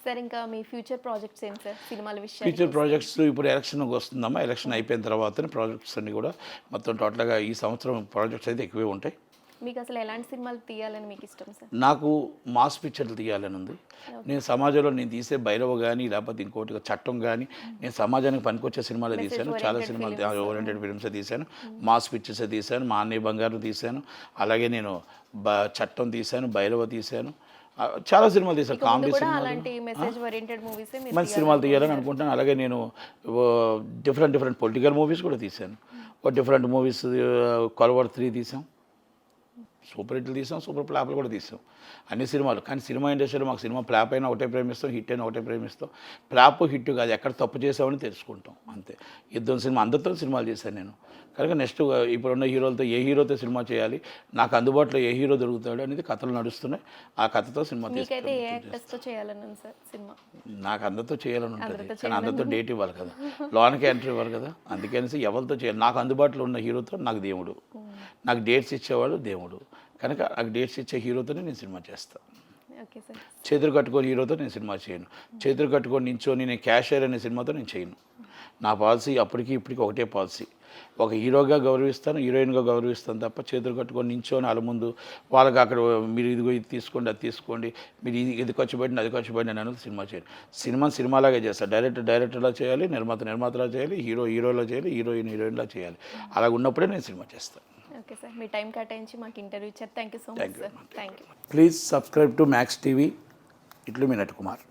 Sir ఇంకా మీ future projects ఏం sir సినిమాల విషయం? ఫ్యూచర్ ప్రాజెక్ట్స్ ఇప్పుడు ఎలక్షన్ వస్తుందమ్మా. ఎలక్షన్ అయిపోయిన తర్వాతనే ప్రాజెక్ట్స్ అన్నీ కూడా మొత్తం టోటల్గా ఈ సంవత్సరం ప్రాజెక్ట్స్ అయితే ఎక్కువే ఉంటాయి. మీకు అసలు ఎలాంటి సినిమాలు తీయాలని మీకు ఇష్టం సార్? నాకు మాస్ పిక్చర్లు తీయాలని ఉంది. నేను సమాజంలో నేను తీసే భైరవ కానీ లేకపోతే ఇంకోటి చట్టం కానీ నేను సమాజానికి పనికొచ్చే సినిమాలే తీశాను. చాలా సినిమాలు ఓరియంటెడ్ ఫిల్మ్సే తీశాను, మాస్ పిక్చర్సే తీశాను, మా అన్నయ్య బంగారు తీశాను, అలాగే నేను చట్టం తీశాను, భైరవ తీశాను, చాలా సినిమాలు తీశాను. కామెడీ సినిమాలు, మంచి సినిమాలు తీయాలని అనుకుంటాను. అలాగే నేను డిఫరెంట్ పొలిటికల్ మూవీస్ కూడా తీశాను. డిఫరెంట్ మూవీస్ కొలవర్ 3 తీసాం, సూపర్ హిట్లు తీసాం, సూపర్ ఫ్లాప్లు కూడా తీసాం, అన్ని సినిమాలు. కానీ సినిమా ఇండస్ట్రీలో మాకు సినిమా ఫ్లాప్ అయినా ఒకటే ప్రేమిస్తాం, హిట్ అయినా ఒకటే ప్రేమిస్తాం. ఫ్లాప్ హిట్ కాదు, ఎక్కడ తప్పు చేసామని తెలుసుకుంటాం అంతే. ఇద్దరు సినిమా అందరితో సినిమాలు చేశాను నేను. కనుక నెక్స్ట్ ఇప్పుడున్న హీరోలతో ఏ హీరోతో సినిమా చేయాలి, నాకు అందుబాటులో ఏ హీరో దొరుకుతాడు అనేది కథలు నడుస్తున్నాయి. ఆ కథతో సినిమా తీసుకుంటాను. నాకు అందరితో చేయాలని ఉంటుంది, కానీ అందరితో డేట్ ఇవ్వాలి కదా, లోనికి ఎంట్రీ ఇవ్వాలి కదా. అందుకనేసి ఎవరితో చేయాలి, నాకు అందుబాటులో ఉన్న హీరోతో నాకు దేవుడు, నాకు డేట్స్ ఇచ్చేవాడు దేవుడు. కనుక నాకు డేట్స్ ఇచ్చే హీరోతోనే నేను సినిమా చేస్తాను. చేతులు కట్టుకొని హీరోతో నేను సినిమా చేయను. చేతులు కట్టుకొని నించొని నేను క్యాషియర్ అనే సినిమాతో నేను చేయను. నా పాలసీ అప్పటికి ఇప్పటికి ఒకటే పాలసీ. ఒక హీరోగా గౌరవిస్తాను, హీరోయిన్గా గౌరవిస్తాను తప్ప చేతులు కట్టుకొని నించొని వాళ్ళ ముందు వాళ్ళకి అక్కడ మీరు ఇదిగో ఇది తీసుకోండి, అది తీసుకోండి, మీరు ఇది ఖర్చు పెట్టిన అది ఖర్చు పెట్టిన అనేది సినిమా చేయను. సినిమాలాగే చేస్తాను. డైరెక్టర్లా చేయాలి, నిర్మాతలా చేయాలి, హీరోలా చేయాలి, హీరోయిన్లా చేయాలి. అలా ఉన్నప్పుడే నేను సినిమా చేస్తాను. ఓకే సార్, మీ టైం కేటాయించి మాకు ఇంటర్వ్యూ ఇచ్చారు. Thank you so much sir. Thank you. Please subscribe to max TV. ఇట్లు మీ నట్ కుమార్.